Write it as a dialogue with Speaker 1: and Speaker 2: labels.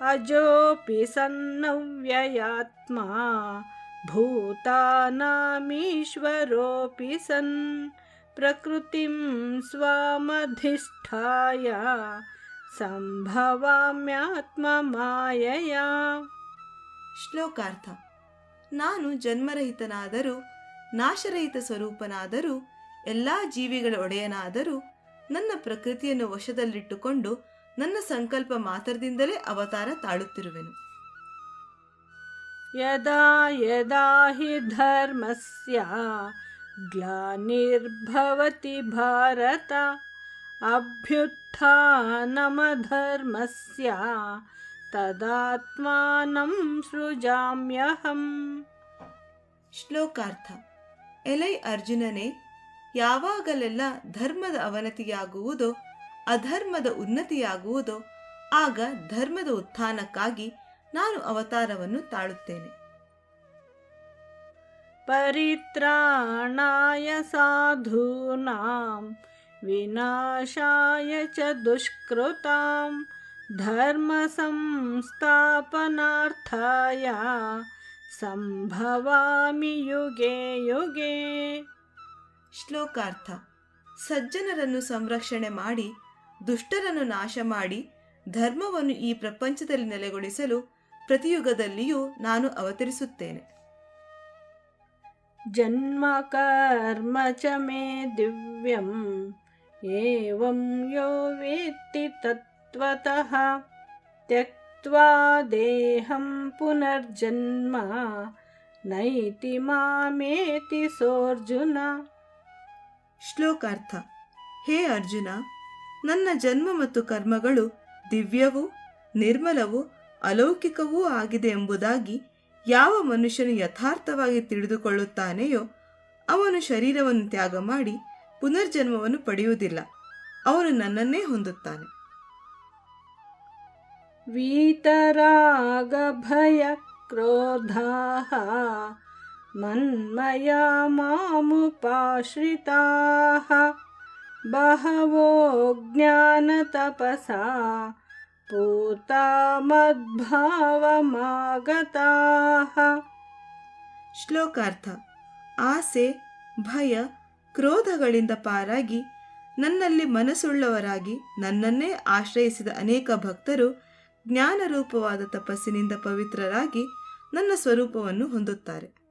Speaker 1: ಅಜೋಪಿ ಸನ್ನವ್ಯಯಾತ್ಮ ಭೂತಾನಾಮೀಶ್ವರೋಪಿ ಸನ್ ಪ್ರಕೃತಿಂ ಸ್ವಮಧಿಷ್ಠಾಯ ಸಂಭವಾಮ್ಯಾತ್ಮ ಮಾಯಯಾ.
Speaker 2: ಶ್ಲೋಕಾರ್ಥ. ನಾನು ಜನ್ಮರಹಿತನಾದರೂ ನಾಶರಹಿತ ಸ್ವರೂಪನಾದರೂ ಎಲ್ಲ ಜೀವಿಗಳ ಒಡೆಯನಾದರೂ ನನ್ನ ಪ್ರಕೃತಿಯನ್ನು ವಶದಲ್ಲಿಟ್ಟುಕೊಂಡು ನನ್ನ ಸಂಕಲ್ಪ ಮಾತ್ರದಿಂದಲೇ ಅವತಾರ ತಾಳುತ್ತಿರುವೆನು.
Speaker 1: ಯದಾ ಯದಾ ಹಿ ಧರ್ಮಸ್ಯ ಗ್ಲಾನಿರ್ಭವತಿ ಭಾರತ ಅಭ್ಯುತ್ಥಾನಮಧರ್ಮಸ್ಯ ತದಾತ್ಮಾನಂ ಸೃಜಾಮ್ಯಹಂ.
Speaker 2: ಶ್ಲೋಕಾರ್ಥ. ಎಲೈ ಅರ್ಜುನನೇ, ಯಾವಾಗಲೆಲ್ಲ ಧರ್ಮದ ಅವನತಿಯಾಗುವುದೋ ಅಧರ್ಮದ ಉನ್ನತಿಯಾಗುವುದೋ ಆಗ ಧರ್ಮದ ಉತ್ಥಾನಕ್ಕಾಗಿ ನಾನು ಅವತಾರವನ್ನು ತಾಳುತ್ತೇನೆ.
Speaker 1: ಪರಿತ್ರಾಣಾಯ ಸಾಧೂನಾಂ ವಿನಾಶಾಯ ಚ ದುಷ್ಕೃತಾಂ ಧರ್ಮ ಸಂಸ್ಥಾಪನಾರ್ಥಾಯ ಸಂಭವಾಮಿ ಯುಗೆ ಯುಗೆ.
Speaker 2: ಶ್ಲೋಕಾರ್ಥ. ಸಜ್ಜನರನ್ನು ಸಂರಕ್ಷಣೆ ಮಾಡಿ ದುಷ್ಟರನ್ನು ನಾಶ ಮಾಡಿ ಧರ್ಮವನ್ನು ಈ ಪ್ರಪಂಚದಲ್ಲಿ ನೆಲೆಗೊಳಿಸಲು ಪ್ರತಿಯುಗದಲ್ಲಿಯೂ ನಾನು ಅವತರಿಸುತ್ತೇನೆ.
Speaker 1: ಜನ್ಮ ಕರ್ಮ ಚ ಮೇ ದಿವ್ಯಂ ಏವಂ ಯೋ ವೇತ್ತಿ ತತ್ವತಃ ತ್ಯಕ್ತ್ವಾ ದೇಹಂ ಪುನರ್ಜನ್ಮ ನೈತಿ ಮಾಮೇತಿ ಸೋರ್ಜುನ.
Speaker 2: ಶ್ಲೋಕಾರ್ಥ. ಹೇ ಅರ್ಜುನ, ನನ್ನ ಜನ್ಮ ಮತ್ತು ಕರ್ಮಗಳು ದಿವ್ಯವೂ ನಿರ್ಮಲವೂ ಅಲೌಕಿಕವೂ ಆಗಿದೆ ಎಂಬುದಾಗಿ ಯಾವ ಮನುಷ್ಯನು ಯಥಾರ್ಥವಾಗಿ ತಿಳಿದುಕೊಳ್ಳುತ್ತಾನೆಯೋ ಅವನು ಶರೀರವನ್ನು ತ್ಯಾಗ ಮಾಡಿ ಪುನರ್ಜನ್ಮವನ್ನು ಪಡೆಯುವುದಿಲ್ಲ, ಅವನು ನನ್ನನ್ನೇ ಹೊಂದುತ್ತಾನೆ.
Speaker 1: ವೀತರಾಗ ಭಯ ಕ್ರೋಧಾಃ ಮನ್ಮಯಾ ಮಾಮುಪಾಶ್ರಿತಾಃ ಬಹವೋ ಜ್ಞಾನತಪಸಾ ಪೂತಾ ಮದ್ಭಾವಮಾಗತಾಃ.
Speaker 2: ಶ್ಲೋಕಾರ್ಥ. ಆಸೆ, ಭಯ, ಕ್ರೋಧಗಳಿಂದ ಪಾರಾಗಿ ನನ್ನಲ್ಲಿ ಮನಸ್ಸುಳ್ಳವರಾಗಿ ನನ್ನನ್ನೇ ಆಶ್ರಯಿಸಿದ ಅನೇಕ ಭಕ್ತರು ಜ್ಞಾನರೂಪವಾದ ತಪಸ್ಸಿನಿಂದ ಪವಿತ್ರರಾಗಿ ನನ್ನ ಸ್ವರೂಪವನ್ನು ಹೊಂದುತ್ತಾರೆ.